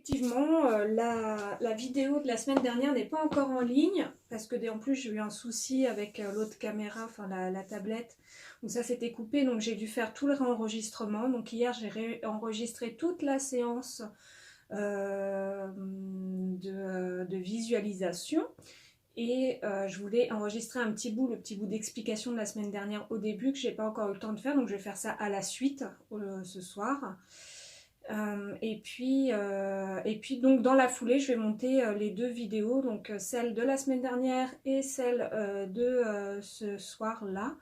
effectivement, la vidéo de la semaine dernière n'est pas encore en ligne parce que en plus j'ai eu un souci avec l'autre caméra, enfin la tablette, où ça s'était coupé, donc j'ai dû faire tout le réenregistrement. Donc hier j'ai réenregistré toute la séance de visualisation. Et je voulais enregistrer un petit bout, le petit bout d'explication de la semaine dernière au début que j'ai pas encore eu le temps de faire, donc je vais faire ça à la suite ce soir. Et puis donc dans la foulée, je vais monter les deux vidéos, donc celle de la semaine dernière et celle de ce soir-là,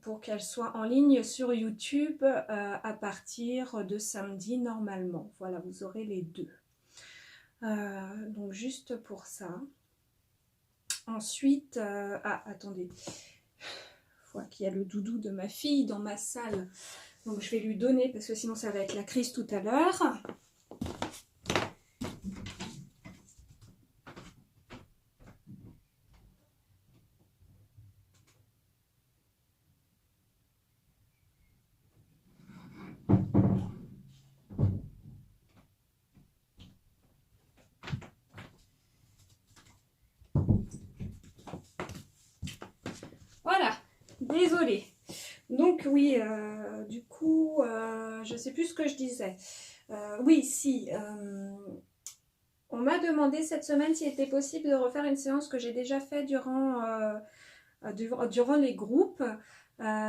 pour qu'elles soient en ligne sur YouTube à partir de samedi normalement. Voilà, vous aurez les deux. Donc juste pour ça. Ensuite, attendez, je vois qu'il y a le doudou de ma fille dans ma salle. Donc je vais lui donner parce que sinon ça va être la crise tout à l'heure. Voilà, désolée. Donc oui, du coup, je sais plus ce que je disais. Oui, si. On m'a demandé cette semaine s'il était possible de refaire une séance que j'ai déjà fait durant les groupes.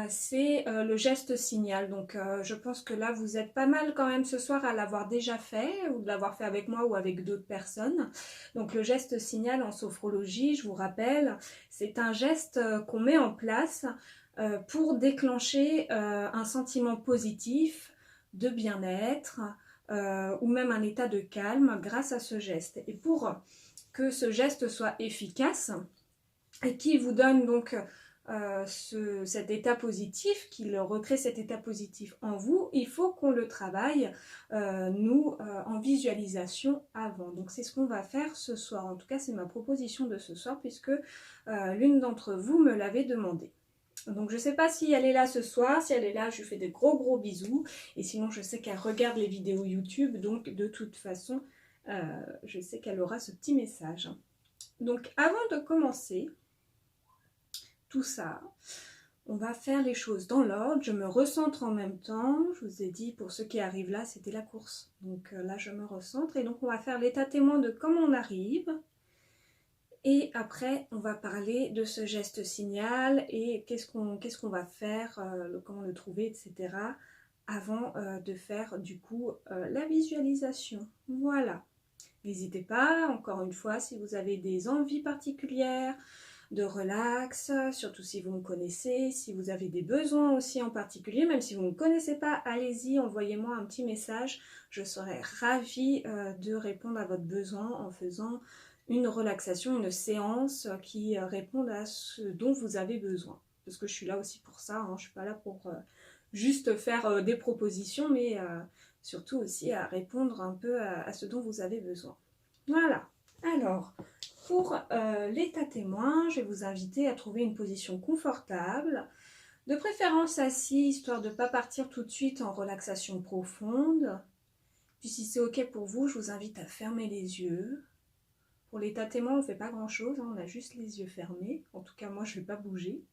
C'est le geste signal. Donc je pense que là vous êtes pas mal quand même ce soir à l'avoir déjà fait ou de l'avoir fait avec moi ou avec d'autres personnes. Donc le geste signal en sophrologie, je vous rappelle, c'est un geste qu'on met en place pour déclencher un sentiment positif de bien-être ou même un état de calme grâce à ce geste. Et pour que ce geste soit efficace et qui vous donne donc cet état positif, qu'il recrée cet état positif en vous, il faut qu'on le travaille, en visualisation avant. Donc c'est ce qu'on va faire ce soir. En tout cas, c'est ma proposition de ce soir puisque l'une d'entre vous me l'avait demandé. Donc je ne sais pas si elle est là ce soir. Si elle est là, je lui fais des gros bisous. Et sinon, je sais qu'elle regarde les vidéos YouTube. Donc de toute façon, je sais qu'elle aura ce petit message. Donc avant de commencer tout ça, on va faire les choses dans l'ordre. Je me recentre en même temps. Je vous ai dit, pour ceux qui arrivent là, c'était la course. Donc là, je me recentre. Et donc on va faire l'état témoin de comment on arrive. Et après, on va parler de ce geste signal et qu'est-ce qu'on va faire, comment le trouver, etc. avant de faire du coup la visualisation. Voilà. N'hésitez pas, encore une fois, si vous avez des envies particulières de relax, surtout si vous me connaissez, si vous avez des besoins aussi en particulier, même si vous ne me connaissez pas, allez-y, envoyez-moi un petit message. Je serai ravie de répondre à votre besoin en faisant une relaxation, une séance qui réponde à ce dont vous avez besoin. Parce que je suis là aussi pour ça, hein. Je ne suis pas là pour juste faire des propositions, mais surtout aussi à répondre un peu à ce dont vous avez besoin. Voilà. Alors, pour l'état témoin, je vais vous inviter à trouver une position confortable, de préférence assis, histoire de ne pas partir tout de suite en relaxation profonde. Puis si c'est ok pour vous, je vous invite à fermer les yeux. Pour l'état témoin, on ne fait pas grand-chose, hein, on a juste les yeux fermés. En tout cas, moi, je ne vais pas bouger.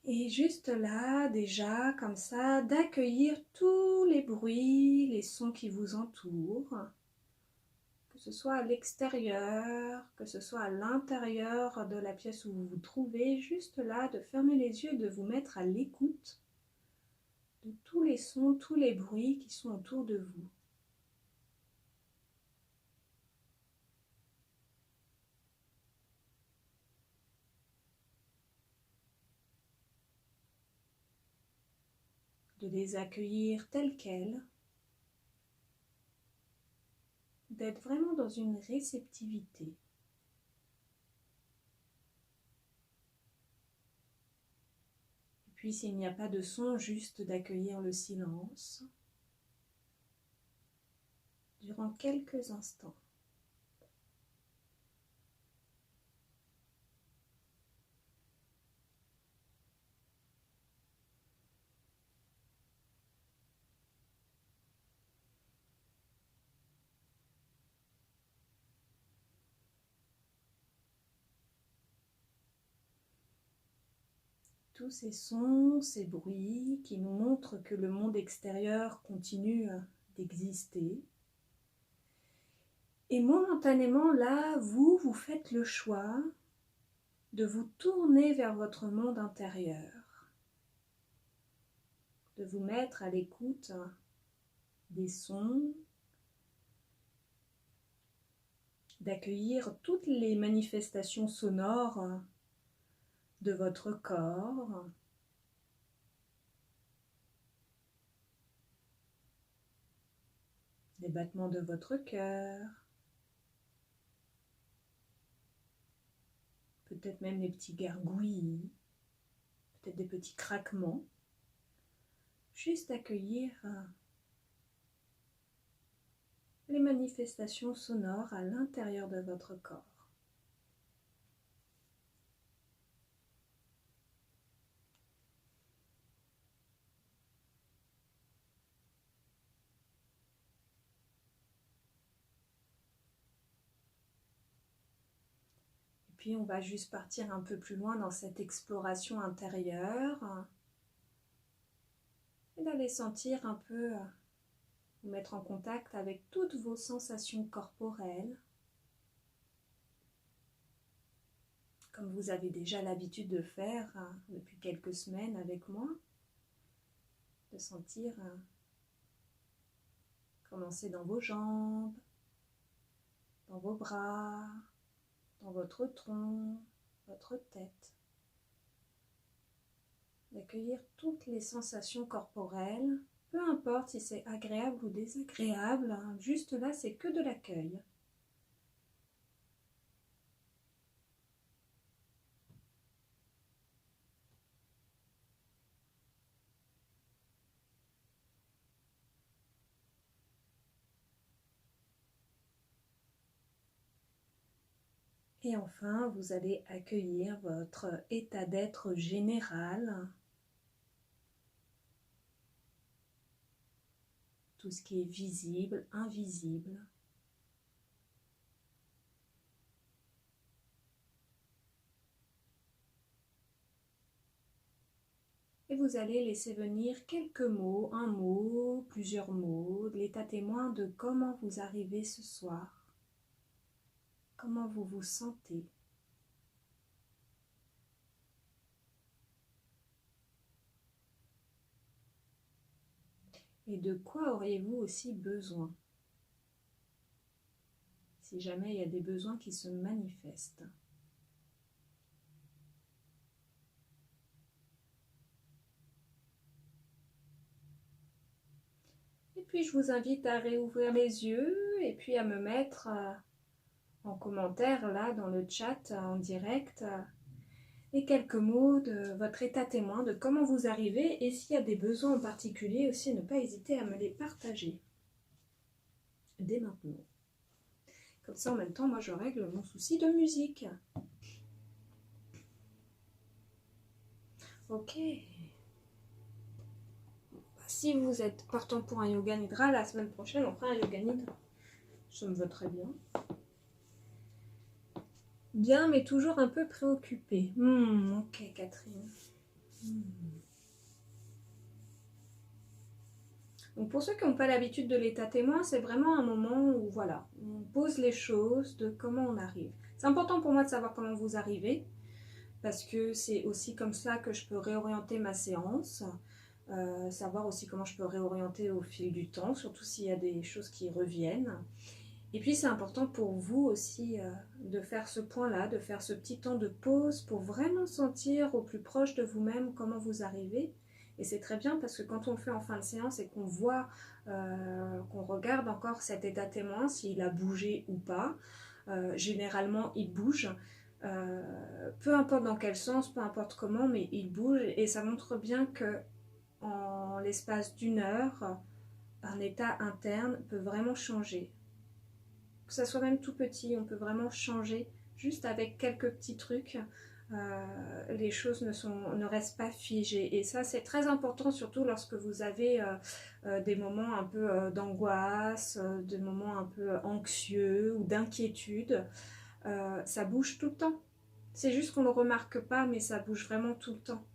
Et juste là, déjà, comme ça, d'accueillir tous les bruits, les sons qui vous entourent. Que ce soit à l'extérieur, que ce soit à l'intérieur de la pièce où vous vous trouvez. Juste là, de fermer les yeux et de vous mettre à l'écoute de tous les sons, tous les bruits qui sont autour de vous. De les accueillir tels quels, d'être vraiment dans une réceptivité. Et puis s'il n'y a pas de son, juste d'accueillir le silence durant quelques instants. tous ces sons, ces bruits qui nous montrent que le monde extérieur continue d'exister. Et momentanément, là, vous faites le choix de vous tourner vers votre monde intérieur, de vous mettre à l'écoute des sons, d'accueillir toutes les manifestations sonores de votre corps, les battements de votre cœur, peut-être même les petits gargouillis, peut-être des petits craquements. Juste accueillir les manifestations sonores à l'intérieur de votre corps. Et puis on va juste partir un peu plus loin dans cette exploration intérieure et d'aller sentir un peu, vous mettre en contact avec toutes vos sensations corporelles, comme vous avez déjà l'habitude de faire depuis quelques semaines avec moi, de sentir commencer dans vos jambes, dans vos bras, dans votre tronc, votre tête. D'accueillir toutes les sensations corporelles, peu importe si c'est agréable ou désagréable, juste là c'est que de l'accueil. Et enfin, vous allez accueillir votre état d'être général, tout ce qui est visible, invisible. Et vous allez laisser venir quelques mots, un mot, plusieurs mots, de l'état témoin de comment vous arrivez ce soir, comment vous vous sentez. Et de quoi auriez-vous aussi besoin, si jamais il y a des besoins qui se manifestent. Et puis je vous invite à réouvrir les yeux et puis à me mettre en commentaire là dans le chat en direct et quelques mots de votre état témoin, de comment vous arrivez et s'il y a des besoins en particulier aussi, ne pas hésiter à me les partager dès maintenant. Comme ça en même temps, moi je règle mon souci de musique. Ok. Si vous êtes partant pour un yoga nidra, la semaine prochaine on fera un yoga nidra. Ça me va très bien. Bien, mais toujours un peu préoccupée. Ok, Catherine. Donc pour ceux qui n'ont pas l'habitude de l'état témoin, c'est vraiment un moment où voilà, on pose les choses de comment on arrive. C'est important pour moi de savoir comment vous arrivez, parce que c'est aussi comme ça que je peux réorienter ma séance, savoir aussi comment je peux réorienter au fil du temps, surtout s'il y a des choses qui reviennent. Et puis c'est important pour vous aussi de faire ce point-là, de faire ce petit temps de pause pour vraiment sentir au plus proche de vous-même comment vous arrivez. Et c'est très bien parce que quand on le fait en fin de séance et qu'on voit, qu'on regarde encore cet état témoin, s'il a bougé ou pas, généralement il bouge, peu importe dans quel sens, peu importe comment, mais il bouge et ça montre bien que en l'espace d'une heure, un état interne peut vraiment changer. Que ça soit même tout petit, on peut vraiment changer juste avec quelques petits trucs. Les choses ne restent pas figées et ça c'est très important, surtout lorsque vous avez des moments un peu d'angoisse, des moments un peu anxieux ou d'inquiétude. Ça bouge tout le temps, c'est juste qu'on ne le remarque pas, mais ça bouge vraiment tout le temps.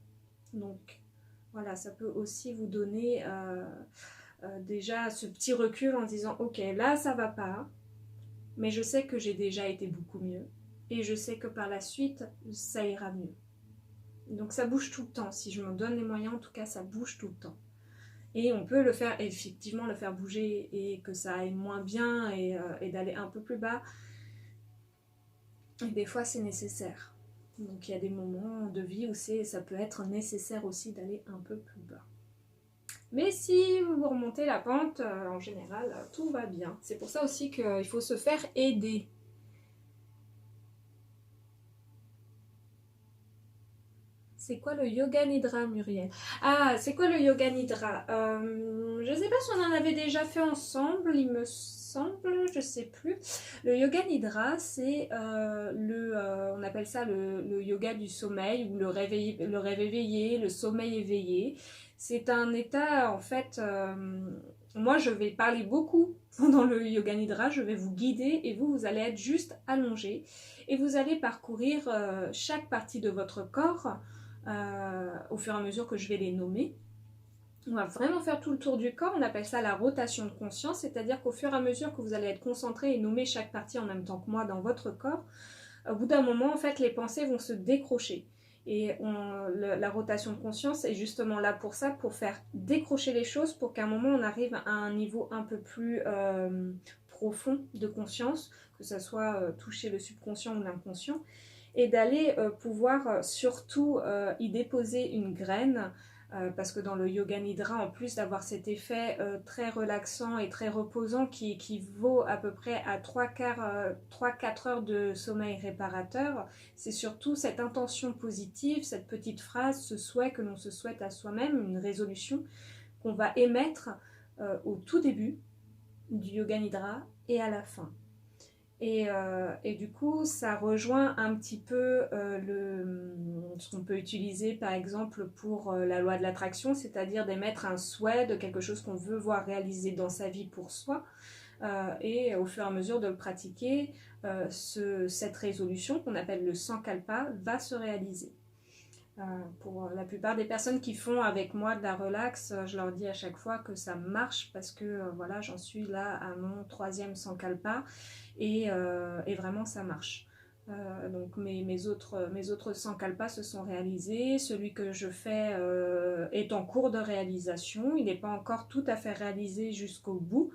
Donc voilà, ça peut aussi vous donner déjà ce petit recul en disant ok, là ça va pas, mais je sais que j'ai déjà été beaucoup mieux et je sais que par la suite ça ira mieux. Donc ça bouge tout le temps, si je me donne les moyens, en tout cas ça bouge tout le temps. Et on peut le faire, effectivement le faire bouger et que ça aille moins bien et d'aller un peu plus bas. Et des fois c'est nécessaire. Donc il y a des moments de vie où ça peut être nécessaire aussi d'aller un peu plus bas. Mais si vous remontez la pente, en général, tout va bien. C'est pour ça aussi qu'il faut se faire aider. C'est quoi le Yoga Nidra, Muriel? Ah, c'est quoi le Yoga Nidra? Je ne sais pas si on en avait déjà fait ensemble, il me semble, je sais plus. Le Yoga Nidra, c'est on appelle ça le yoga du sommeil ou le rêve éveillé, le sommeil éveillé. C'est un état, en fait, moi je vais parler beaucoup pendant le Yoga Nidra, je vais vous guider et vous allez être juste allongé et vous allez parcourir chaque partie de votre corps. Au fur et à mesure que je vais les nommer. On va vraiment faire tout le tour du corps, on appelle ça la rotation de conscience, c'est-à-dire qu'au fur et à mesure que vous allez être concentré et nommer chaque partie en même temps que moi dans votre corps, au bout d'un moment, en fait, les pensées vont se décrocher. Et la rotation de conscience est justement là pour ça, pour faire décrocher les choses, pour qu'à un moment on arrive à un niveau un peu plus profond de conscience, que ce soit toucher le subconscient ou l'inconscient, et d'aller pouvoir surtout y déposer une graine, parce que dans le Yoga Nidra, en plus d'avoir cet effet très relaxant et très reposant qui vaut à peu près à 3-4 heures de sommeil réparateur, c'est surtout cette intention positive, cette petite phrase, ce souhait que l'on se souhaite à soi-même, une résolution qu'on va émettre au tout début du Yoga Nidra et à la fin. Et du coup, ça rejoint un petit peu ce qu'on peut utiliser par exemple pour la loi de l'attraction, c'est-à-dire d'émettre un souhait de quelque chose qu'on veut voir réalisé dans sa vie pour soi. Et au fur et à mesure de le pratiquer, cette résolution qu'on appelle le Sankalpa va se réaliser. Pour la plupart des personnes qui font avec moi de la relax, je leur dis à chaque fois que ça marche parce que voilà, j'en suis là à mon 3e Sankalpa et vraiment ça marche. Donc mes autres Sankalpas se sont réalisés. Celui que je fais est en cours de réalisation. Il n'est pas encore tout à fait réalisé jusqu'au bout,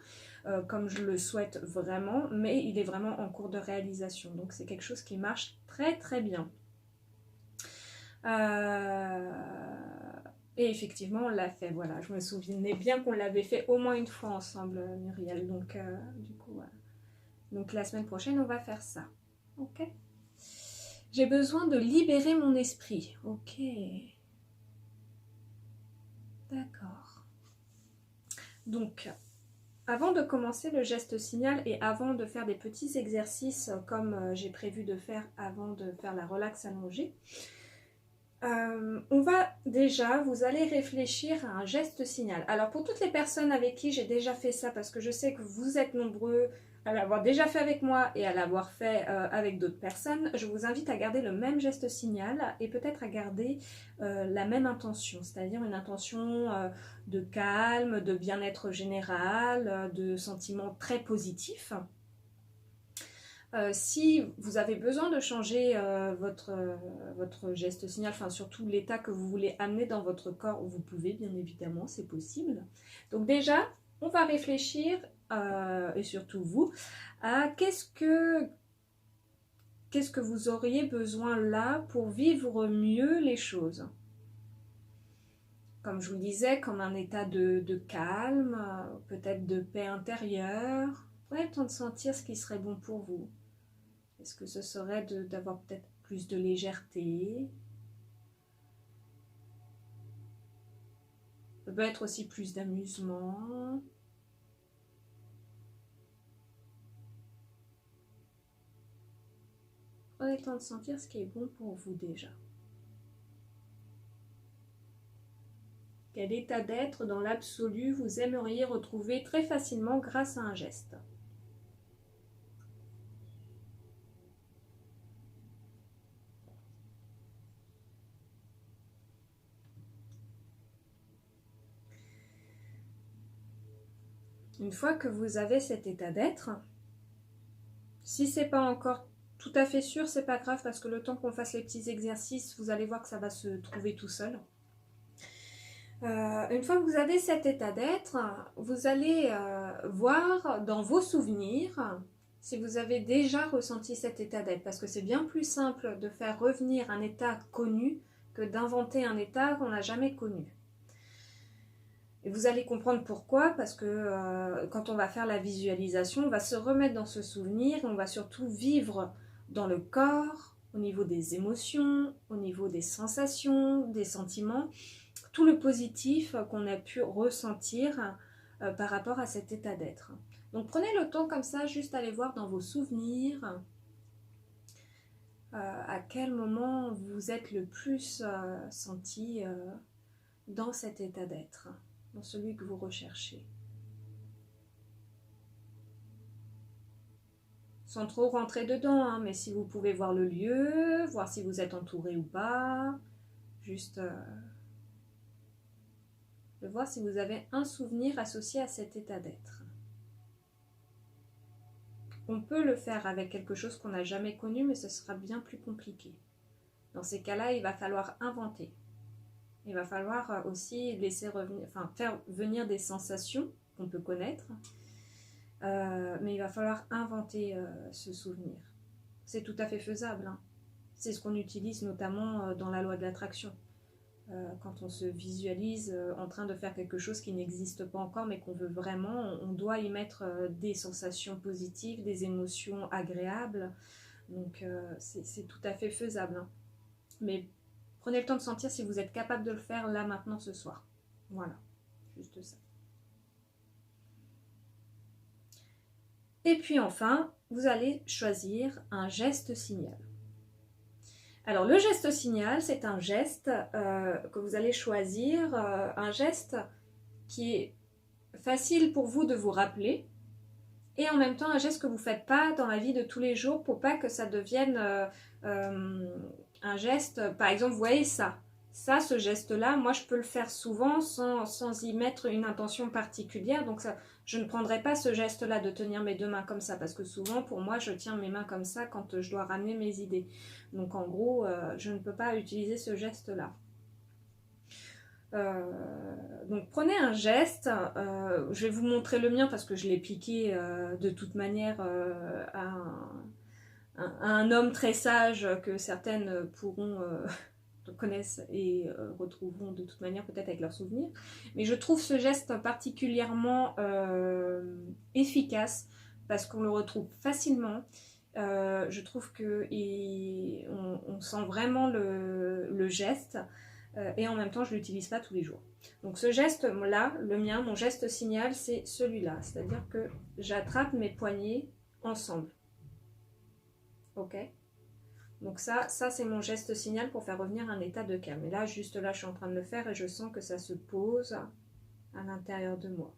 comme je le souhaite vraiment, mais il est vraiment en cours de réalisation. Donc c'est quelque chose qui marche très très bien. Et effectivement, on l'a fait. Voilà, je me souvenais bien qu'on l'avait fait au moins une fois ensemble, Muriel. Donc, du coup, voilà. Donc, la semaine prochaine, on va faire ça. Ok. J'ai besoin de libérer mon esprit. Ok. D'accord. Donc, avant de commencer le geste signal et avant de faire des petits exercices comme j'ai prévu de faire avant de faire la relax allongée, on va déjà, vous allez réfléchir à un geste signal. Alors pour toutes les personnes avec qui j'ai déjà fait ça, parce que je sais que vous êtes nombreux à l'avoir déjà fait avec moi et à l'avoir fait avec d'autres personnes, je vous invite à garder le même geste signal et peut-être à garder la même intention, c'est-à-dire une intention de calme, de bien-être général, de sentiments très positifs. Si vous avez besoin de changer votre geste signal, enfin surtout l'état que vous voulez amener dans votre corps, vous pouvez bien évidemment, c'est possible. Donc déjà, on va réfléchir, et surtout vous, à qu'est-ce que vous auriez besoin là pour vivre mieux les choses. Comme je vous le disais, comme un état de calme, peut-être de paix intérieure. Prenez le temps de sentir ce qui serait bon pour vous. Est-ce que ce serait d'avoir peut-être plus de légèreté? Ça peut être aussi plus d'amusement. Prenez le temps de sentir ce qui est bon pour vous déjà. Quel état d'être dans l'absolu vous aimeriez retrouver très facilement grâce à un geste? Une fois que vous avez cet état d'être, si c'est pas encore tout à fait sûr, c'est pas grave parce que le temps qu'on fasse les petits exercices, vous allez voir que ça va se trouver tout seul. Une fois que vous avez cet état d'être, vous allez voir dans vos souvenirs si vous avez déjà ressenti cet état d'être, parce que c'est bien plus simple de faire revenir un état connu que d'inventer un état qu'on n'a jamais connu. Et vous allez comprendre pourquoi, parce que quand on va faire la visualisation, on va se remettre dans ce souvenir, on va surtout vivre dans le corps, au niveau des émotions, au niveau des sensations, des sentiments, tout le positif qu'on a pu ressentir par rapport à cet état d'être. Donc prenez le temps comme ça, juste aller voir dans vos souvenirs à quel moment vous êtes le plus senti dans cet état d'être, dans celui que vous recherchez. Sans trop rentrer dedans, hein, mais si vous pouvez voir le lieu, voir si vous êtes entouré ou pas, juste de voir si vous avez un souvenir associé à cet état d'être. On peut le faire avec quelque chose qu'on n'a jamais connu, mais ce sera bien plus compliqué. Dans ces cas-là, il va falloir inventer. Il va falloir aussi laisser revenir, enfin, faire venir des sensations qu'on peut connaître, mais il va falloir inventer ce souvenir. C'est tout à fait faisable, hein. C'est ce qu'on utilise notamment dans la loi de l'attraction. Quand on se visualise en train de faire quelque chose qui n'existe pas encore mais qu'on veut vraiment, on doit y mettre des sensations positives, des émotions agréables, donc c'est tout à fait faisable, hein. Mais prenez le temps de sentir si vous êtes capable de le faire là maintenant ce soir. Voilà, juste ça. Et puis enfin, vous allez choisir un geste signal. Alors le geste signal, c'est un geste que vous allez choisir, un geste qui est facile pour vous de vous rappeler et en même temps un geste que vous ne faites pas dans la vie de tous les jours pour pas que ça devienne un geste, par exemple, vous voyez ça, ce geste-là, moi je peux le faire souvent sans y mettre une intention particulière, donc ça, je ne prendrai pas ce geste-là de tenir mes deux mains comme ça, parce que souvent pour moi je tiens mes mains comme ça quand je dois ramener mes idées. Donc en gros, je ne peux pas utiliser ce geste-là. Donc prenez un geste, je vais vous montrer le mien parce que je l'ai piqué de toute manière à un homme très sage que certaines pourront connaissent et retrouveront de toute manière peut-être avec leurs souvenirs. Mais je trouve ce geste particulièrement efficace parce qu'on le retrouve facilement. Je trouve qu'on sent vraiment le geste et en même temps je ne l'utilise pas tous les jours. Donc ce geste-là, le mien, mon geste signal, c'est celui-là. C'est-à-dire que j'attrape mes poignets ensemble. Ok ? Donc ça c'est mon geste signal pour faire revenir un état de calme. Et là, juste là, je suis en train de le faire et je sens que ça se pose à l'intérieur de moi.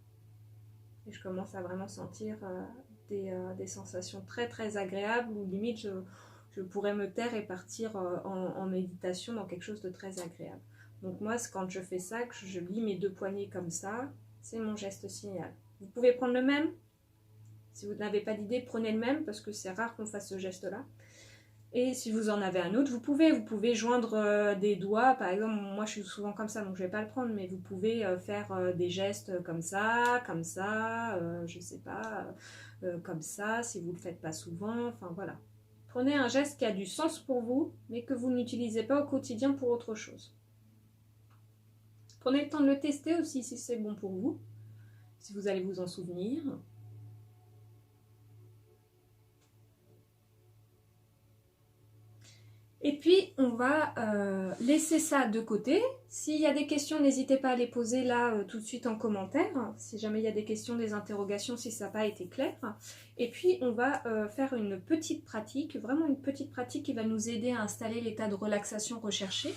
Et je commence à vraiment sentir des sensations très très agréables où limite je pourrais me taire et partir en méditation dans quelque chose de très agréable. Donc moi, quand je fais ça, que je lie mes deux poignets comme ça, c'est mon geste signal. Vous pouvez prendre le même. Si vous n'avez pas d'idée, prenez le même parce que c'est rare qu'on fasse ce geste-là. Et si vous en avez un autre, vous pouvez joindre des doigts. Par exemple, moi je suis souvent comme ça, donc je ne vais pas le prendre, mais vous pouvez faire des gestes comme ça, je ne sais pas, comme ça, si vous ne le faites pas souvent. Enfin voilà. Prenez un geste qui a du sens pour vous, mais que vous n'utilisez pas au quotidien pour autre chose. Prenez le temps de le tester aussi si c'est bon pour vous, si vous allez vous en souvenir. Et puis, on va laisser ça de côté. S'il y a des questions, n'hésitez pas à les poser là tout de suite en commentaire. Si jamais il y a des questions, des interrogations, si ça n'a pas été clair. Et puis, on va faire une petite pratique, vraiment une petite pratique qui va nous aider à installer l'état de relaxation recherché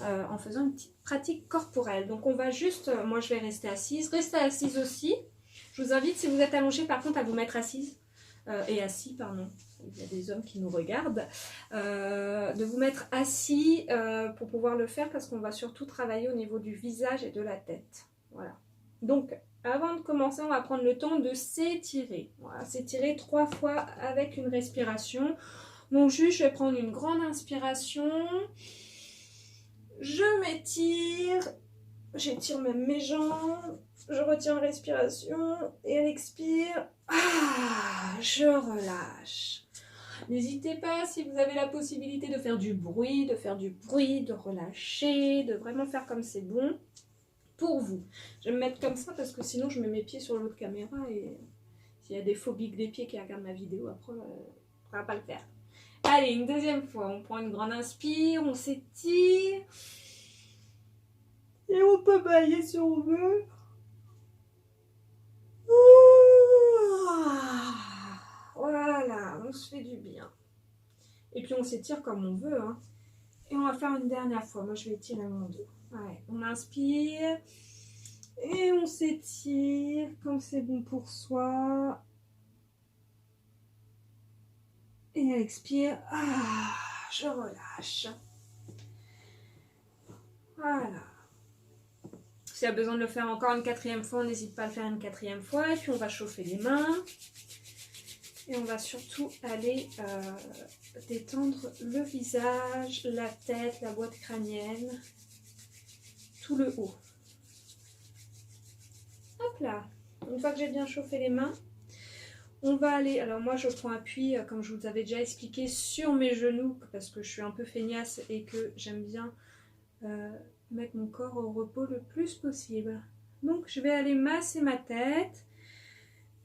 en faisant une petite pratique corporelle. Donc, on va juste, moi je vais rester assise. Restez assise aussi. Je vous invite, si vous êtes allongé, par contre, à vous mettre assise. Et assis, pardon, il y a des hommes qui nous regardent, de vous mettre assis pour pouvoir le faire parce qu'on va surtout travailler au niveau du visage et de la tête. Voilà. Donc, Avant de commencer, on va prendre le temps de s'étirer. Voilà, s'étirer 3 fois avec une respiration. Donc juste, je vais prendre une grande inspiration. Je m'étire. J'étire même mes jambes. Je retiens la respiration. Et à l'expire, je relâche. N'hésitez pas, si vous avez la possibilité de faire du bruit, de relâcher, de vraiment faire comme c'est bon pour vous. Je vais me mettre comme ça parce que sinon je mets mes pieds sur l'autre caméra et s'il y a des phobiques des pieds qui regardent ma vidéo, après ça va pas le faire. Allez, une deuxième fois, on prend une grande inspire, on s'étire et on peut bailler si on veut. Voilà, on se fait du bien. Et puis on s'étire comme on veut. Hein. Et on va faire une dernière fois. Moi, je vais étirer mon dos. Ouais, on inspire. Et on s'étire comme c'est bon pour soi. Et elle expire. Je relâche. Voilà. S'il y a besoin de le faire encore une 4e fois, on n'hésite pas à le faire une 4e fois. Et puis on va chauffer les mains. Et on va surtout aller détendre le visage, la tête, la boîte crânienne, tout le haut. Hop là. Une fois que j'ai bien chauffé les mains, on va aller, alors moi je prends appui, comme je vous avais déjà expliqué, sur mes genoux, parce que je suis un peu feignasse et que j'aime bien mettre mon corps au repos le plus possible. Donc je vais aller masser ma tête.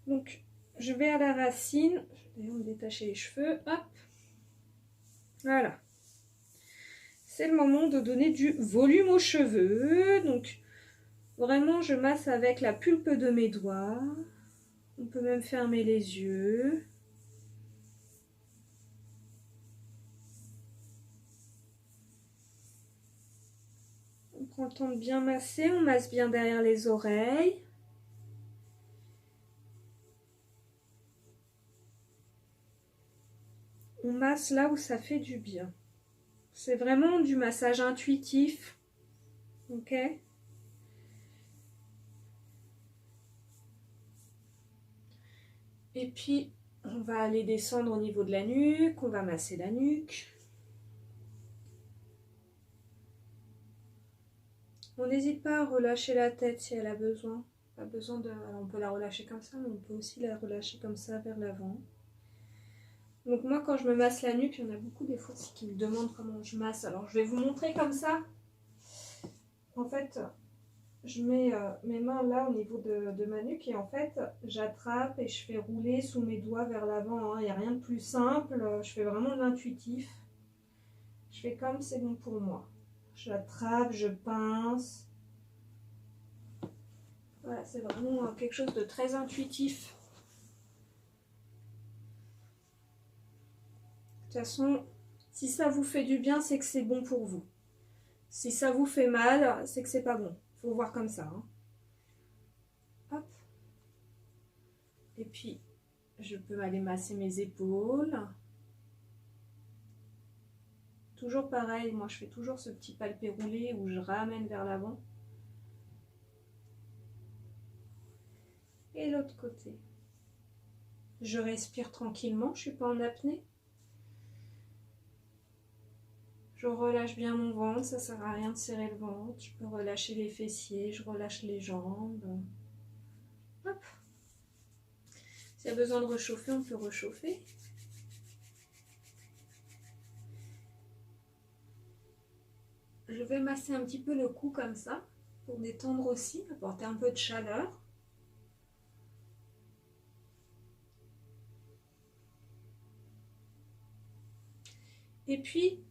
Donc je vais à la racine. Je vais me détacher les cheveux. Hop. Voilà. C'est le moment de donner du volume aux cheveux. Donc vraiment je masse avec la pulpe de mes doigts. On peut même fermer les yeux. On prend le temps de bien masser. On masse bien derrière les oreilles. On masse là où ça fait du bien. C'est vraiment du massage intuitif. Ok ? Et puis, on va aller descendre au niveau de la nuque. On va masser la nuque. On n'hésite pas à relâcher la tête si elle a besoin. Pas besoin de... Alors on peut la relâcher comme ça, mais on peut aussi la relâcher comme ça vers l'avant. Donc moi, quand je me masse la nuque, il y en a beaucoup des fois qui me demandent comment je masse. Alors je vais vous montrer comme ça. En fait, je mets mes mains là au niveau de ma nuque et en fait, j'attrape et je fais rouler sous mes doigts vers l'avant. Il n'y a rien de plus simple. Je fais vraiment de l'intuitif. Je fais comme c'est bon pour moi. J'attrape, je pince. Voilà, c'est vraiment quelque chose de très intuitif. De toute façon, si ça vous fait du bien, c'est que c'est bon pour vous. Si ça vous fait mal, c'est que c'est pas bon. Faut voir comme ça. Hein. Hop. Et puis, je peux aller masser mes épaules. Toujours pareil, moi je fais toujours ce petit palpé roulé où je ramène vers l'avant. Et l'autre côté. Je respire tranquillement, je ne suis pas en apnée. Je relâche bien mon ventre, ça ne sert à rien de serrer le ventre. Je peux relâcher les fessiers, je relâche les jambes. Hop. S'il y a besoin de réchauffer, on peut réchauffer. Je vais masser un petit peu le cou comme ça, pour détendre aussi, apporter un peu de chaleur. Et puis,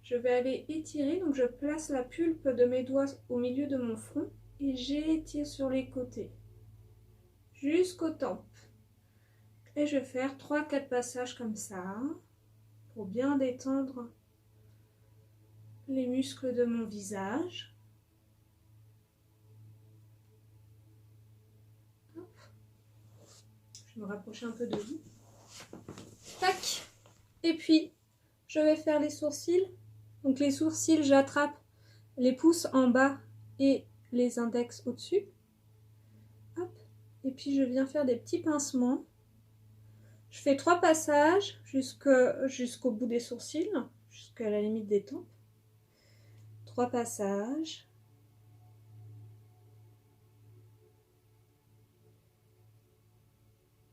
je vais aller étirer, donc je place la pulpe de mes doigts au milieu de mon front et j'étire sur les côtés, jusqu'aux tempes. Et je vais faire 3-4 passages comme ça, pour bien détendre les muscles de mon visage. Hop. Je vais me rapprocher un peu de vous. Tac. Et puis, je vais faire les sourcils. Donc les sourcils, j'attrape les pouces en bas et les index au-dessus. Et puis je viens faire des petits pincements. Je fais 3 passages jusqu'au bout des sourcils, jusqu'à la limite des tempes. 3 passages.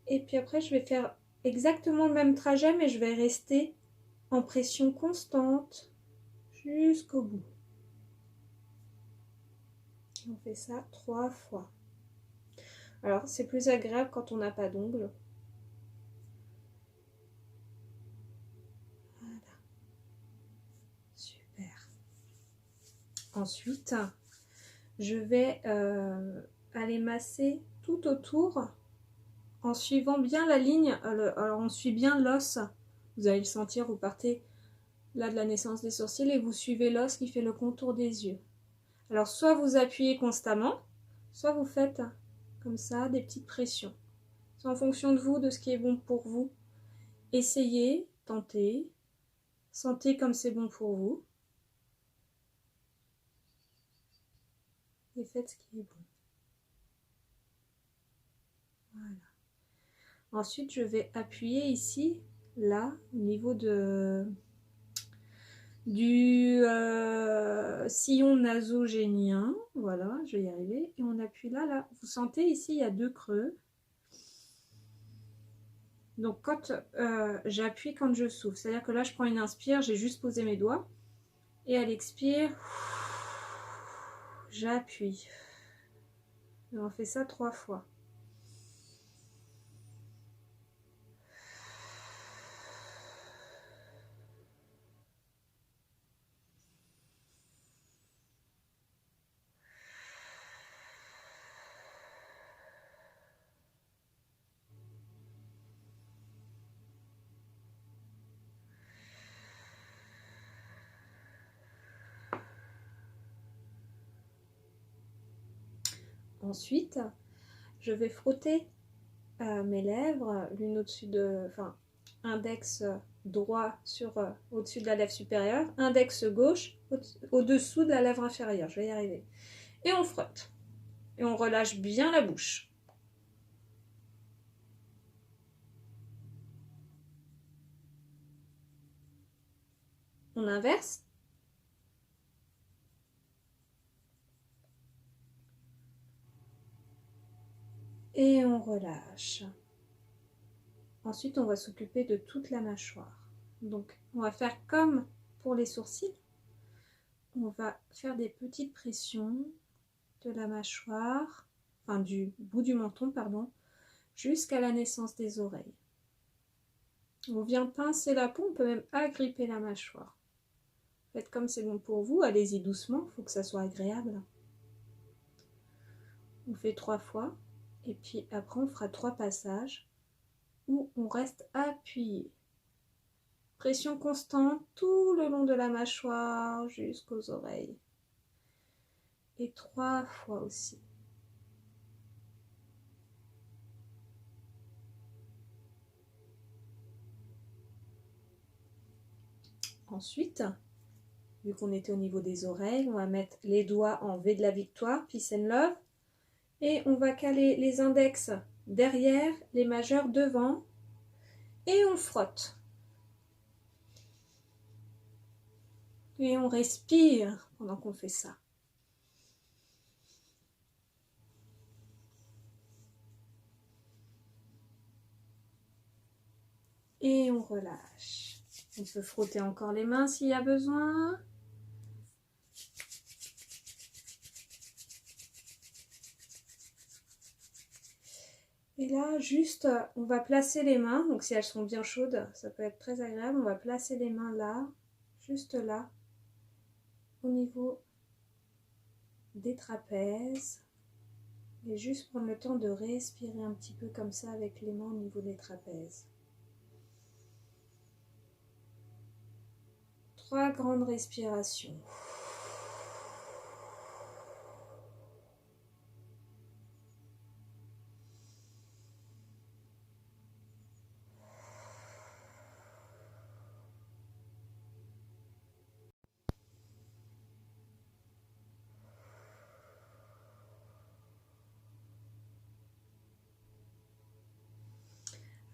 Et puis après, je vais faire exactement le même trajet, mais je vais rester en pression constante jusqu'au bout. On fait ça 3 fois. Alors, c'est plus agréable quand on n'a pas d'ongles. Voilà. Super. Ensuite, je vais aller masser tout autour en suivant bien la ligne. Alors, on suit bien l'os. Vous allez le sentir, vous partez là de la naissance des sourcils et vous suivez l'os qui fait le contour des yeux. Alors, soit vous appuyez constamment, soit vous faites comme ça des petites pressions. C'est en fonction de vous, de ce qui est bon pour vous. Essayez, tentez, sentez comme c'est bon pour vous. Et faites ce qui est bon. Voilà. Ensuite, je vais appuyer ici, là, au niveau du sillon nasogénien. Voilà, je vais y arriver. Et on appuie là, là. Vous sentez ici, il y a 2 creux. Donc, quand j'appuie quand je souffle, c'est-à-dire que là, je prends une inspire, j'ai juste posé mes doigts. Et à l'expire, j'appuie. Et on fait ça 3 fois. Ensuite, je vais frotter mes lèvres, l'une au-dessus de, enfin, index droit sur au-dessus de la lèvre supérieure, index gauche au-dessous de la lèvre inférieure. Je vais y arriver. Et on frotte. Et on relâche bien la bouche. On inverse. Et on relâche. Ensuite, on va s'occuper de toute la mâchoire. Donc, on va faire comme pour les sourcils. On va faire des petites pressions de la mâchoire, enfin du bout du menton, pardon, jusqu'à la naissance des oreilles. On vient pincer la peau, on peut même agripper la mâchoire. Faites comme c'est bon pour vous, allez-y doucement, il faut que ça soit agréable. On fait 3 fois, et puis après on fera 3 passages où on reste appuyé. Pression constante tout le long de la mâchoire jusqu'aux oreilles. Et 3 fois aussi. Ensuite, vu qu'on était au niveau des oreilles, on va mettre les doigts en V de la victoire, Peace and Love. Et on va caler les index derrière, les majeurs devant. Et on frotte. Et on respire pendant qu'on fait ça. Et on relâche. On peut frotter encore les mains s'il y a besoin. Et là, juste, on va placer les mains. Donc si elles sont bien chaudes, ça peut être très agréable. On va placer les mains là, juste là, au niveau des trapèzes. Et juste prendre le temps de respirer un petit peu comme ça avec les mains au niveau des trapèzes. 3 grandes respirations.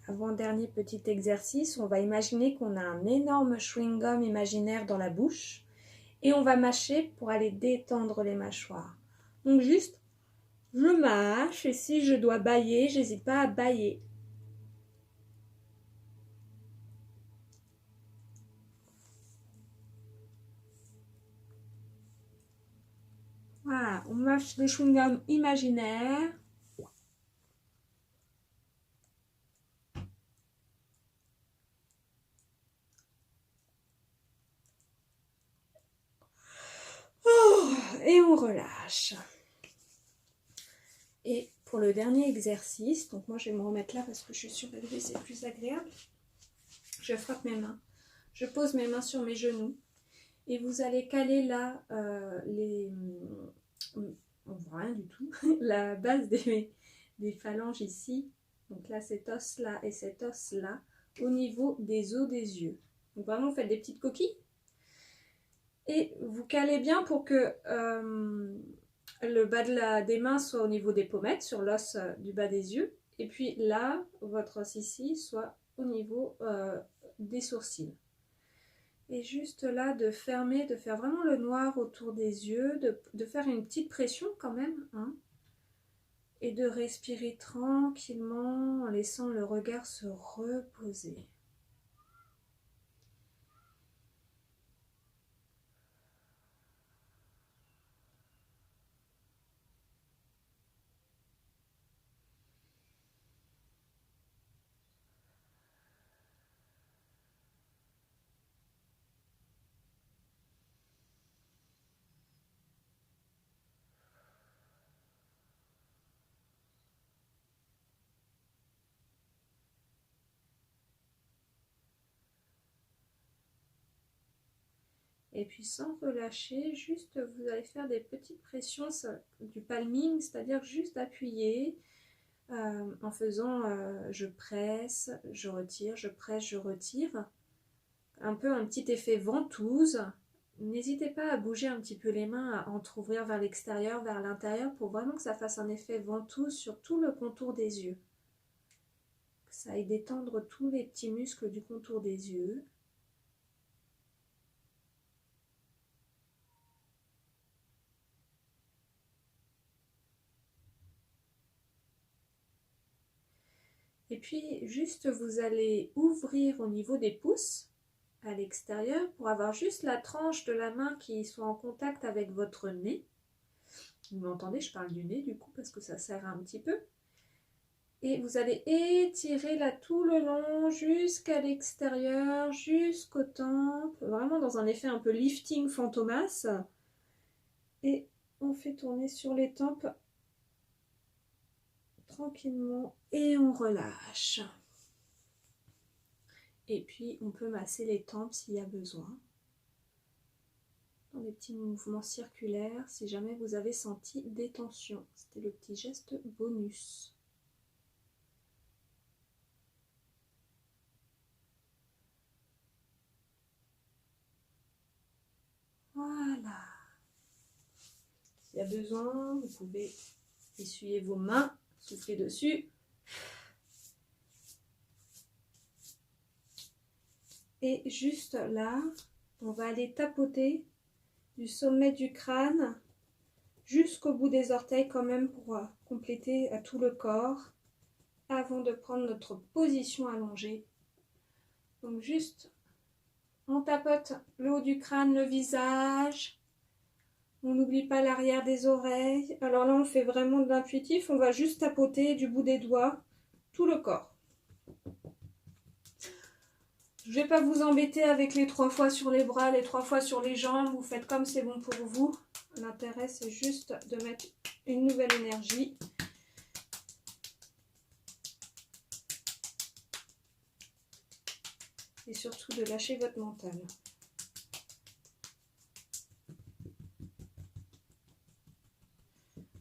avant-dernier petit exercice, on va imaginer qu'on a un énorme chewing-gum imaginaire dans la bouche et on va mâcher pour aller détendre les mâchoires. Donc juste, je mâche et si je dois bâiller, j'hésite pas à bâiller. Voilà, on mâche le chewing-gum imaginaire. Oh, et on relâche. Et pour le dernier exercice, donc moi je vais me remettre là parce que je suis surélevée, c'est plus agréable. Je frappe mes mains, je pose mes mains sur mes genoux et vous allez caler là on voit rien du tout, la base des phalanges ici, donc là cet os là et cet os là, au niveau des os des yeux. Donc vraiment vous faites des petites coquilles et vous calez bien pour que le bas des mains soit au niveau des pommettes, sur l'os du bas des yeux, et puis là, votre os ici soit au niveau des sourcils. Et juste là, de fermer, de faire vraiment le noir autour des yeux, de faire une petite pression quand même, hein, et de respirer tranquillement en laissant le regard se reposer. Et puis sans relâcher, juste vous allez faire des petites pressions du palming, c'est-à-dire juste appuyer en faisant je presse, je retire, je presse, je retire. Un peu un petit effet ventouse. N'hésitez pas à bouger un petit peu les mains, à entrouvrir vers l'extérieur, vers l'intérieur pour vraiment que ça fasse un effet ventouse sur tout le contour des yeux. Que ça aille détendre tous les petits muscles du contour des yeux. Et puis juste vous allez ouvrir au niveau des pouces à l'extérieur pour avoir juste la tranche de la main qui soit en contact avec votre nez. Vous m'entendez, je parle du nez du coup parce que ça serre un petit peu. Et vous allez étirer là tout le long jusqu'à l'extérieur, jusqu'aux tempes, vraiment dans un effet un peu lifting fantomas. Et on fait tourner sur les tempes tranquillement et on relâche. Et puis on peut masser les tempes s'il y a besoin. Dans des petits mouvements circulaires si jamais vous avez senti des tensions. C'était le petit geste bonus. Voilà. S'il y a besoin, vous pouvez essuyer vos mains, souffler dessus. Et juste là, on va aller tapoter du sommet du crâne jusqu'au bout des orteils quand même pour compléter à tout le corps avant de prendre notre position allongée. Donc juste, on tapote le haut du crâne, le visage. On n'oublie pas l'arrière des oreilles. Alors là, on fait vraiment de l'intuitif. On va juste tapoter du bout des doigts tout le corps. Je ne vais pas vous embêter avec les 3 fois sur les bras, les 3 fois sur les jambes. Vous faites comme c'est bon pour vous. L'intérêt, c'est juste de mettre une nouvelle énergie. Et surtout de lâcher votre mental.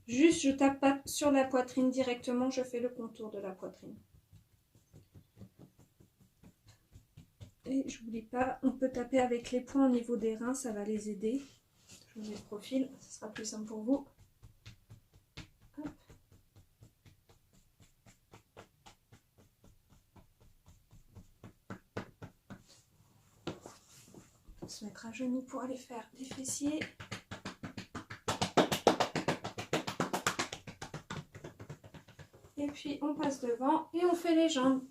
Juste, je tape pas sur la poitrine directement, je fais le contour de la poitrine. Et j'oublie pas, on peut taper avec les poings au niveau des reins, ça va les aider. Je vous mets le profil, ce sera plus simple pour vous. Hop. On se mettre à genoux pour aller faire les fessiers. Et puis on passe devant et on fait les jambes.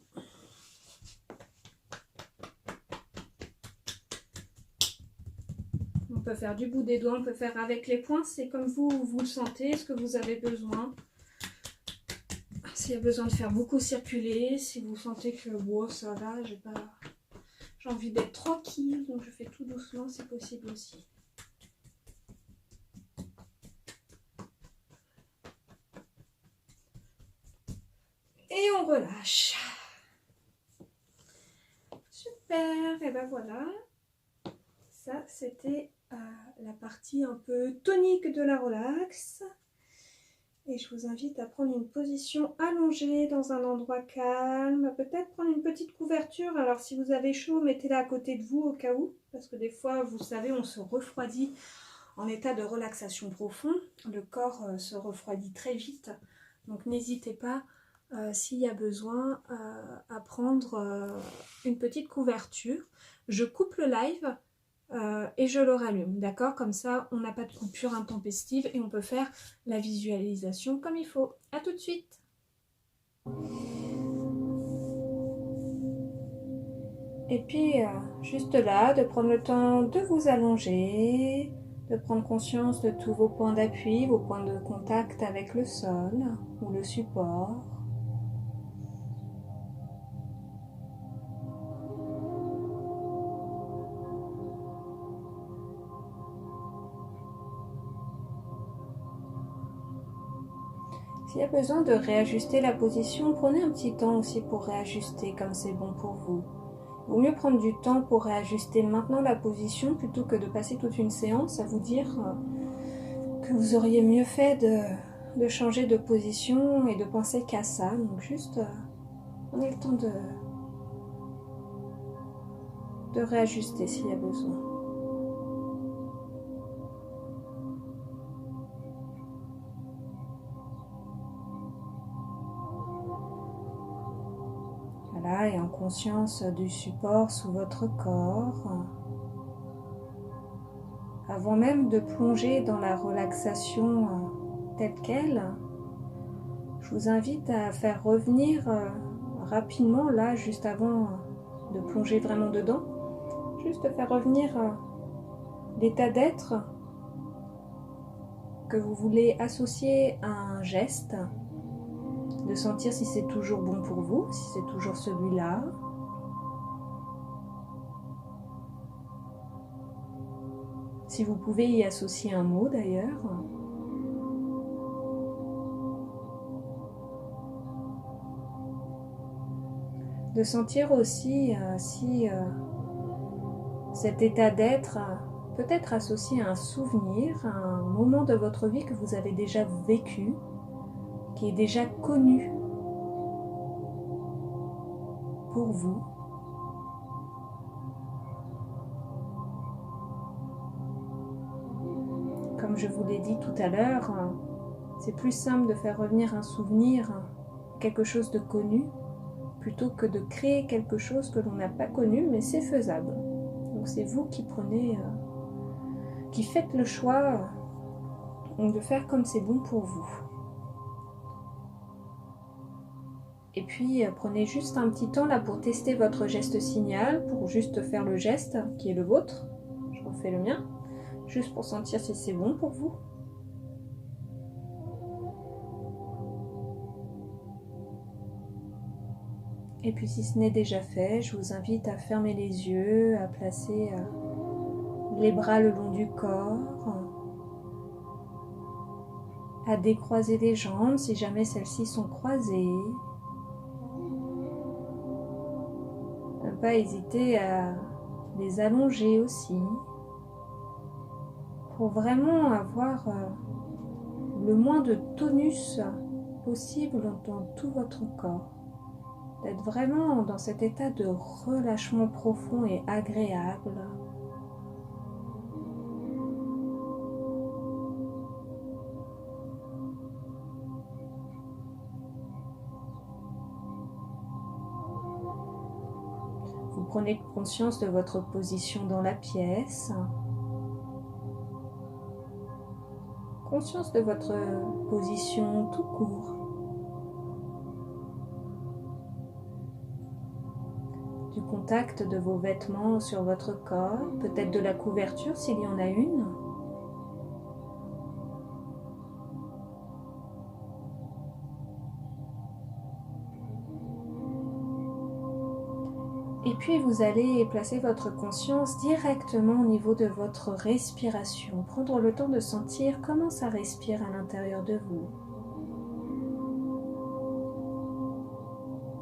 On peut faire du bout des doigts, on peut faire avec les poings, c'est comme vous le sentez, ce que vous avez besoin. S'il y a besoin de faire beaucoup circuler, si vous sentez que wow, ça va, j'ai envie d'être tranquille, donc je fais tout doucement, c'est possible aussi. Et on relâche. Super, et ben voilà. Ça, c'était la partie un peu tonique de la relax. Et je vous invite à prendre une position allongée dans un endroit calme. Peut-être prendre une petite couverture. Alors si vous avez chaud, mettez-la à côté de vous au cas où. Parce que des fois, vous savez, on se refroidit en état de relaxation profond. Le corps se refroidit très vite. Donc n'hésitez pas, s'il y a besoin, à prendre une petite couverture. Je coupe le live. Et je le rallume, d'accord? Comme ça, on n'a pas de coupure intempestive et on peut faire la visualisation comme il faut. À tout de suite! Et puis, juste là, de prendre le temps de vous allonger, de prendre conscience de tous vos points d'appui, vos points de contact avec le sol ou le support. S'il y a besoin de réajuster la position, prenez un petit temps aussi pour réajuster comme c'est bon pour vous. Il vaut mieux prendre du temps pour réajuster maintenant la position plutôt que de passer toute une séance à vous dire que vous auriez mieux fait de changer de position et de penser qu'à ça. Donc juste prenez le temps de réajuster s'il y a besoin. Voilà, et en conscience du support sous votre corps. Avant même de plonger dans la relaxation telle qu'elle, je vous invite à faire revenir rapidement, là, juste avant de plonger vraiment dedans, juste faire revenir l'état d'être que vous voulez associer à un geste, de sentir si c'est toujours bon pour vous, si c'est toujours celui-là. Si vous pouvez y associer un mot d'ailleurs. De sentir aussi si cet état d'être peut être associé à un souvenir, à un moment de votre vie que vous avez déjà vécu, qui est déjà connu pour vous. Comme je vous l'ai dit tout à l'heure, c'est plus simple de faire revenir un souvenir, quelque chose de connu, plutôt que de créer quelque chose que l'on n'a pas connu, mais c'est faisable. Donc c'est vous qui prenez, qui faites le choix de faire comme c'est bon pour vous. Et puis prenez juste un petit temps là pour tester votre geste signal, pour juste faire le geste qui est le vôtre. Je refais le mien, juste pour sentir si c'est bon pour vous. Et puis si ce n'est déjà fait, je vous invite à fermer les yeux, à placer les bras le long du corps, à décroiser les jambes si jamais celles-ci sont croisées. Ne pas hésiter à les allonger aussi, pour vraiment avoir le moins de tonus possible dans tout votre corps. D'être vraiment dans cet état de relâchement profond et agréable. Vous prenez conscience de votre position dans la pièce, conscience de votre position tout court. Du contact de vos vêtements sur votre corps, peut-être de la couverture s'il y en a une. Et puis vous allez placer votre conscience directement au niveau de votre respiration. Prendre le temps de sentir comment ça respire à l'intérieur de vous.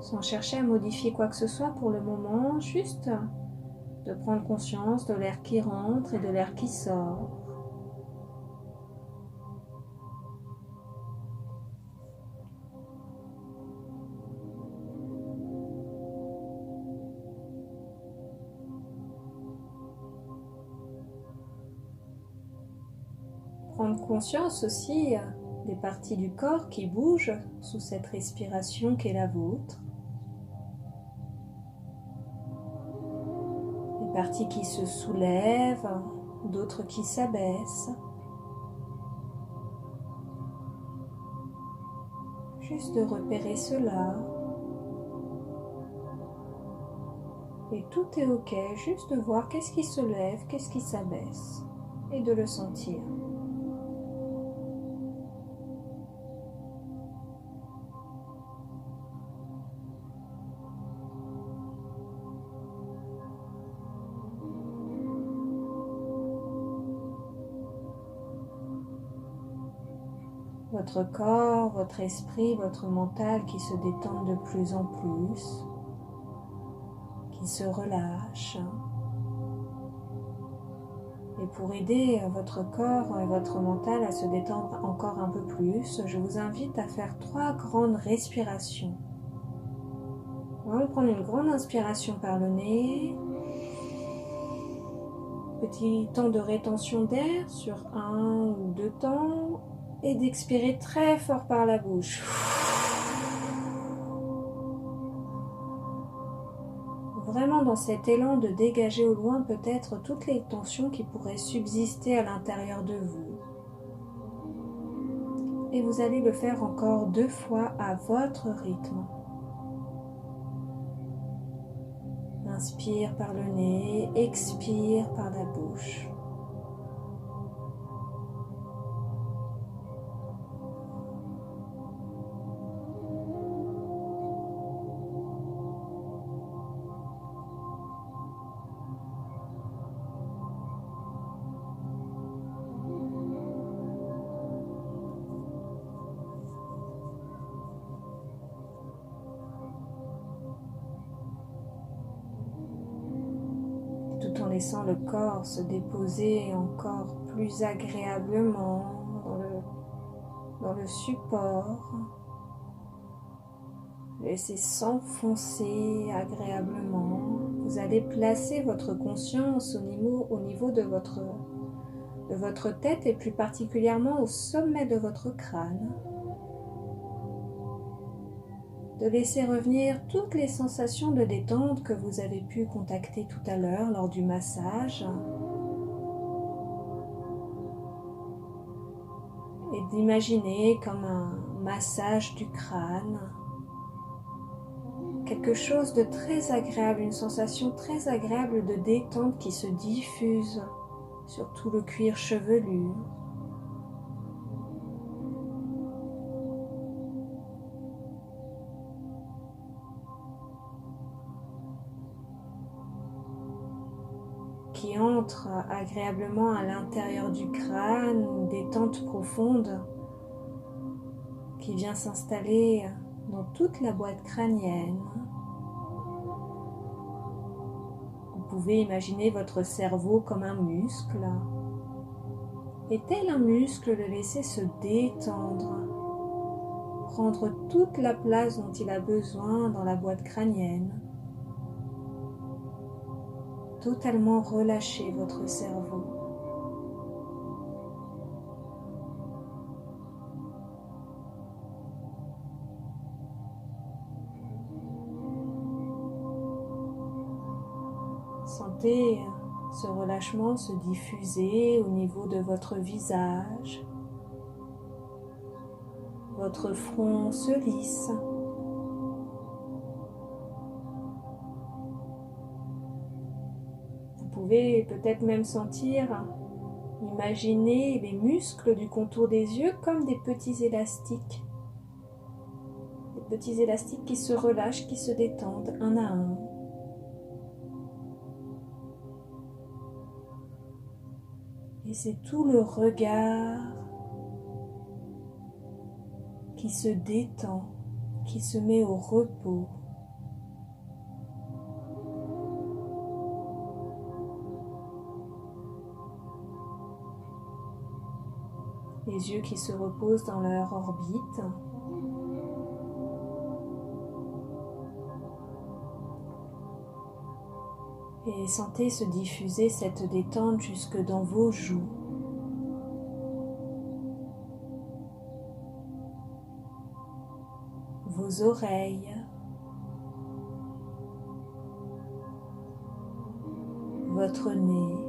Sans chercher à modifier quoi que ce soit pour le moment, juste de prendre conscience de l'air qui rentre et de l'air qui sort. Prendre conscience aussi des parties du corps qui bougent sous cette respiration qui est la vôtre. Des parties qui se soulèvent, d'autres qui s'abaissent. Juste de repérer cela. Et tout est ok, juste de voir qu'est-ce qui se lève, qu'est-ce qui s'abaisse et de le sentir. Votre corps, votre esprit, votre mental qui se détendent de plus en plus, qui se relâchent. Et pour aider votre corps et votre mental à se détendre encore un peu plus, je vous invite à faire 3 grandes respirations. On va prendre une grande inspiration par le nez. Petit temps de rétention d'air sur 1 ou 2 temps. Et d'expirer très fort par la bouche. Vraiment dans cet élan de dégager au loin peut-être toutes les tensions qui pourraient subsister à l'intérieur de vous. Et vous allez le faire encore 2 fois à votre rythme. Inspire par le nez, expire par la bouche. Tout en laissant le corps se déposer encore plus agréablement dans le support. Laissez s'enfoncer agréablement. Vous allez placer votre conscience au niveau de votre tête et plus particulièrement au sommet de votre crâne. De laisser revenir toutes les sensations de détente que vous avez pu contacter tout à l'heure lors du massage. Et d'imaginer comme un massage du crâne. Quelque chose de très agréable, une sensation très agréable de détente qui se diffuse sur tout le cuir chevelu. Qui entre agréablement à l'intérieur du crâne, une détente profonde qui vient s'installer dans toute la boîte crânienne. Vous pouvez imaginer votre cerveau comme un muscle et tel un muscle le laisser se détendre, prendre toute la place dont il a besoin dans la boîte crânienne. Totalement relâcher votre cerveau. Sentez ce relâchement se diffuser au niveau de votre visage. Votre front se lisse. Vous pouvez peut-être même sentir, imaginer les muscles du contour des yeux comme des petits élastiques. Des petits élastiques qui se relâchent, qui se détendent un à un. Et c'est tout le regard qui se détend, qui se met au repos. Les yeux qui se reposent dans leur orbite. Et sentez se diffuser cette détente jusque dans vos joues. Vos oreilles. Votre nez.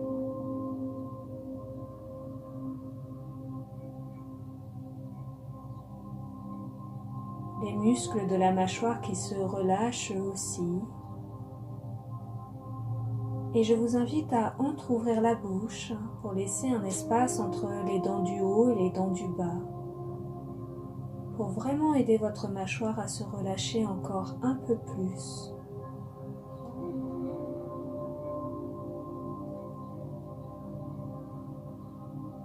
Les muscles de la mâchoire qui se relâchent aussi. Et je vous invite à entrouvrir la bouche pour laisser un espace entre les dents du haut et les dents du bas. Pour vraiment aider votre mâchoire à se relâcher encore un peu plus.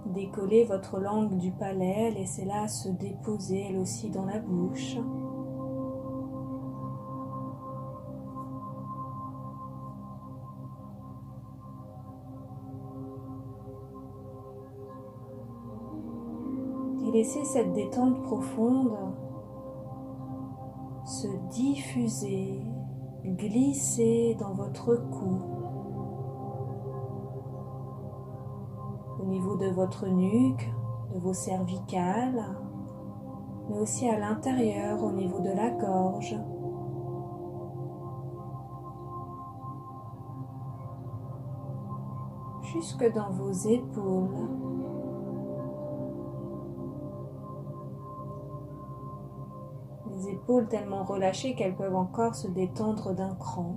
Décollez votre langue du palais, laissez-la se déposer elle aussi dans la bouche. Et laissez cette détente profonde se diffuser, glisser dans votre cou, au niveau de votre nuque, de vos cervicales, mais aussi à l'intérieur, au niveau de la gorge. Jusque dans vos épaules. Les épaules tellement relâchées qu'elles peuvent encore se détendre d'un cran.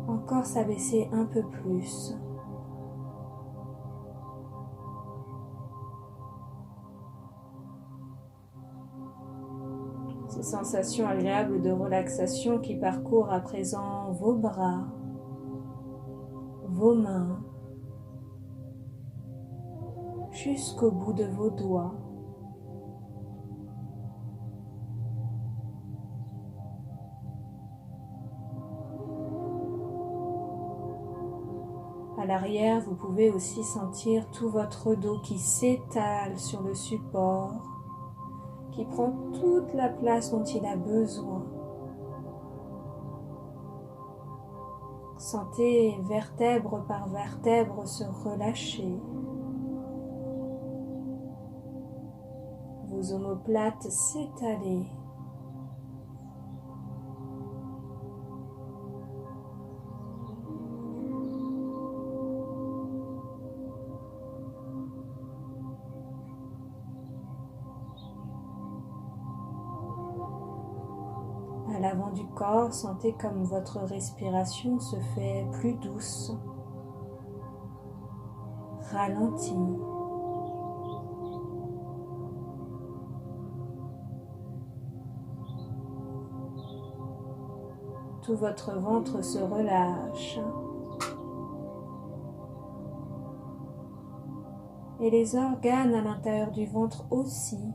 Encore s'abaisser un peu plus. Ces sensations agréables de relaxation qui parcourent à présent vos bras, vos mains, jusqu'au bout de vos doigts. À l'arrière, vous pouvez aussi sentir tout votre dos qui s'étale sur le support, qui prend toute la place dont il a besoin. Sentez vertèbre par vertèbre se relâcher. Vos omoplates s'étaler. À l'avant du corps, sentez comme votre respiration se fait plus douce, ralentie. Tout votre ventre se relâche. Et les organes à l'intérieur du ventre aussi.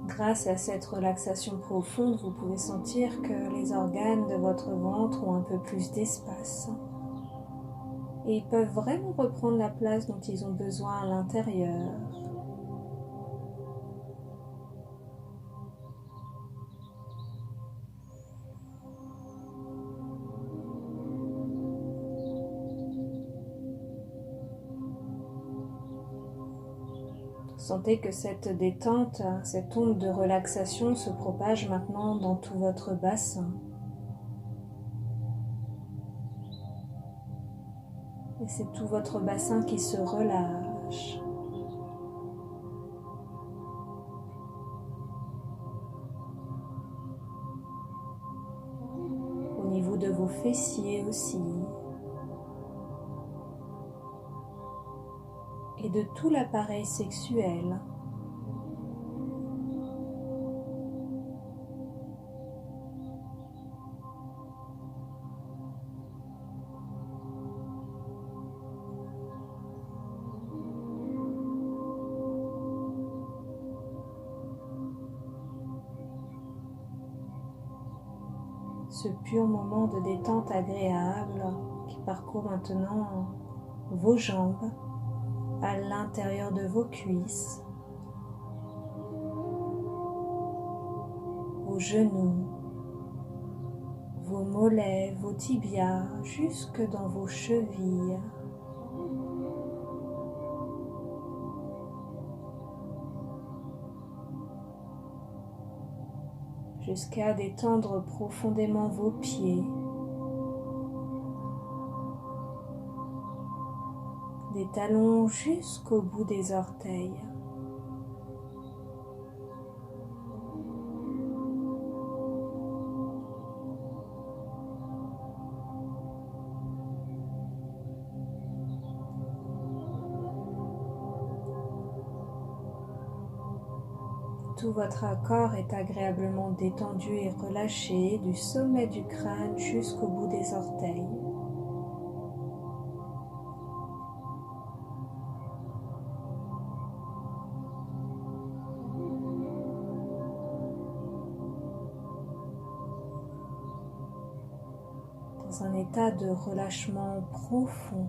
Grâce à cette relaxation profonde, vous pouvez sentir que les organes de votre ventre ont un peu plus d'espace. Et ils peuvent vraiment reprendre la place dont ils ont besoin à l'intérieur. Sentez que cette détente, cette onde de relaxation se propage maintenant dans tout votre bassin. Et c'est tout votre bassin qui se relâche. Au niveau de vos fessiers aussi. Et de tout l'appareil sexuel. Ce pur moment de détente agréable qui parcourt maintenant vos jambes à l'intérieur de vos cuisses, vos genoux, vos mollets, vos tibias, jusque dans vos chevilles. Jusqu'à détendre profondément vos pieds, des talons jusqu'au bout des orteils. Tout votre corps est agréablement détendu et relâché du sommet du crâne jusqu'au bout des orteils. Dans un état de relâchement profond.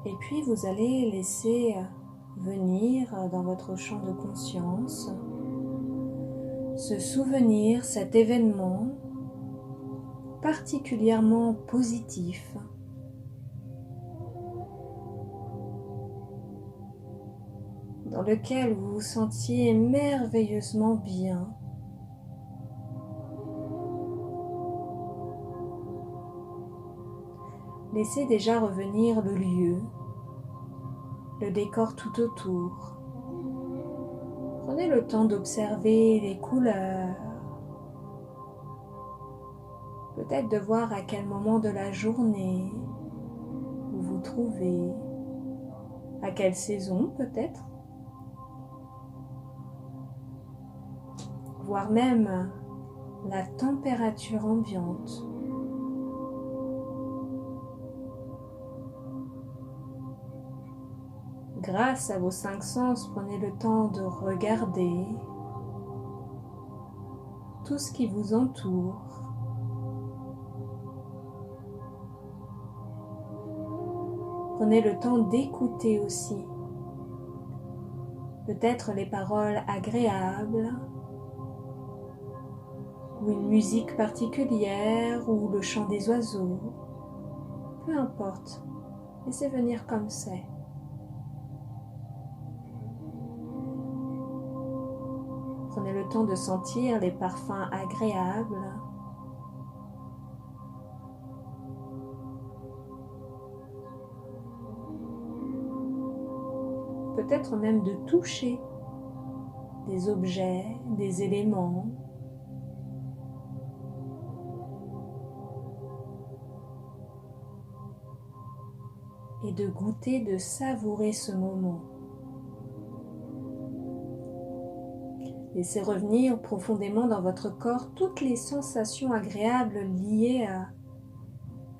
Et puis vous allez laisser venir dans votre champ de conscience ce souvenir, cet événement particulièrement positif dans lequel vous vous sentiez merveilleusement bien. Laissez déjà revenir le lieu, le décor tout autour. Prenez le temps d'observer les couleurs, peut-être de voir à quel moment de la journée vous vous trouvez, à quelle saison peut-être, voire même la température ambiante. Grâce à vos 5 sens, prenez le temps de regarder tout ce qui vous entoure. Prenez le temps d'écouter aussi, peut-être les paroles agréables, ou une musique particulière, ou le chant des oiseaux. Peu importe, laissez venir comme c'est. Prenez le temps de sentir les parfums agréables. Peut-être même de toucher des objets, des éléments. Et de goûter, de savourer ce moment. Laissez revenir profondément dans votre corps toutes les sensations agréables liées à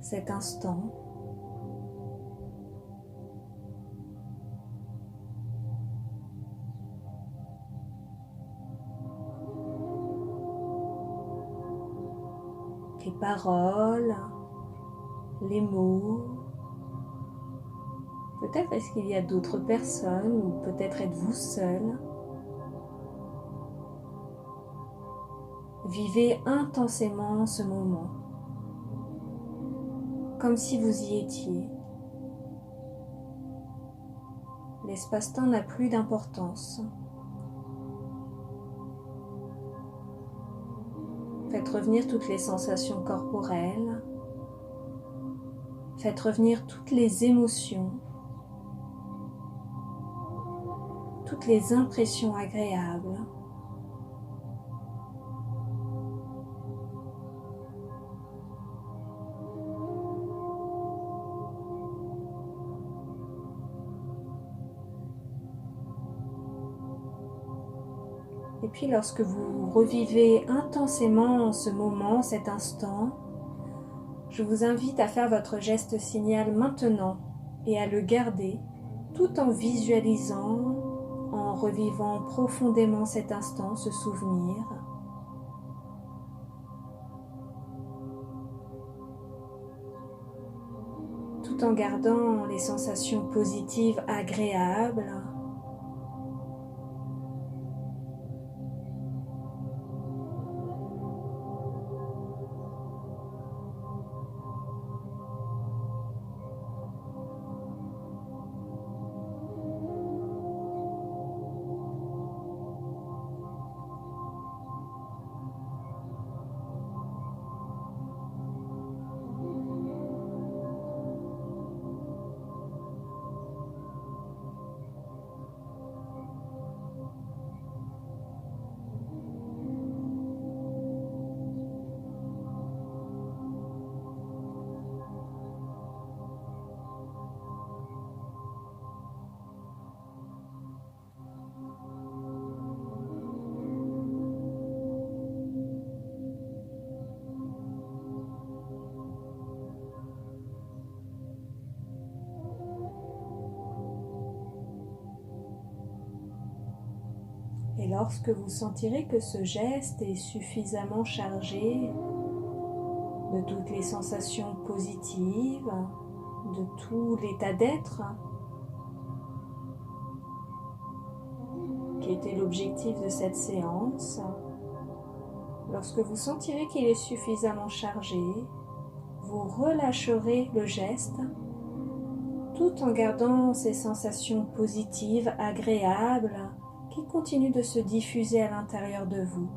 cet instant. Les paroles, les mots. Peut-être est-ce qu'il y a d'autres personnes ou peut-être êtes-vous seul. Vivez intensément ce moment, comme si vous y étiez. L'espace-temps n'a plus d'importance. Faites revenir toutes les sensations corporelles. Faites revenir toutes les émotions, toutes les impressions agréables. Et puis lorsque vous revivez intensément ce moment, cet instant, je vous invite à faire votre geste signal maintenant et à le garder tout en visualisant, en revivant profondément cet instant, ce souvenir. Tout en gardant les sensations positives agréables. Et lorsque vous sentirez que ce geste est suffisamment chargé de toutes les sensations positives, de tout l'état d'être qui était l'objectif de cette séance, lorsque vous sentirez qu'il est suffisamment chargé, vous relâcherez le geste tout en gardant ces sensations positives, agréables, qui continue de se diffuser à l'intérieur de vous.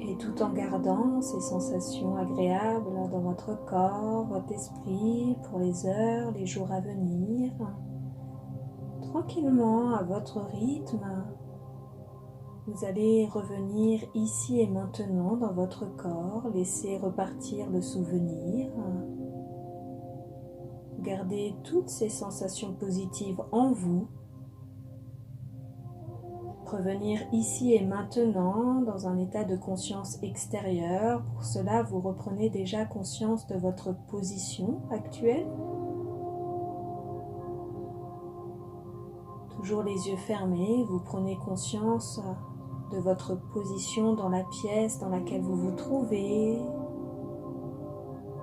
Et tout en gardant ces sensations agréables dans votre corps, votre esprit, pour les heures, les jours à venir, tranquillement, à votre rythme, vous allez revenir ici et maintenant dans votre corps, laisser repartir le souvenir. Gardez toutes ces sensations positives en vous. Revenir ici et maintenant dans un état de conscience extérieure. Pour cela, vous reprenez déjà conscience de votre position actuelle. Toujours les yeux fermés, vous prenez conscience de votre position dans la pièce dans laquelle vous vous trouvez.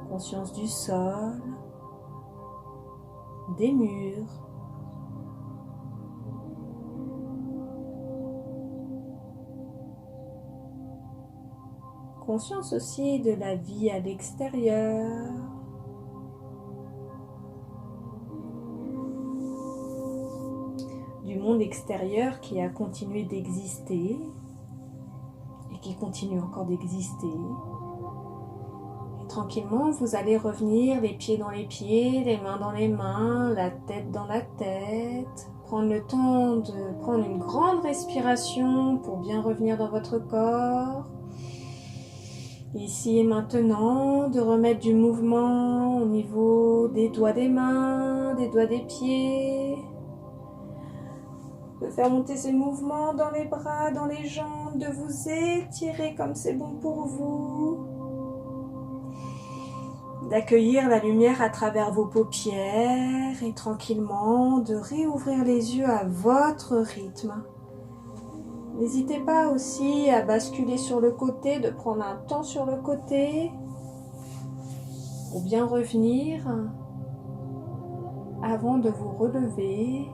Conscience du sol, des murs. Conscience aussi de la vie à l'extérieur. Du monde extérieur qui a continué d'exister et qui continue encore d'exister. Et Tranquillement, vous allez revenir les pieds dans les pieds, les mains dans les mains, la tête dans la tête. Prendre le temps de prendre une grande respiration pour bien revenir dans votre corps. Ici et maintenant, de remettre du mouvement au niveau des doigts des mains, des doigts des pieds. De faire monter ces mouvements dans les bras, dans les jambes, de vous étirer comme c'est bon pour vous. D'accueillir la lumière à travers vos paupières et tranquillement de réouvrir les yeux à votre rythme. N'hésitez pas aussi à basculer sur le côté, de prendre un temps sur le côté pour bien revenir avant de vous relever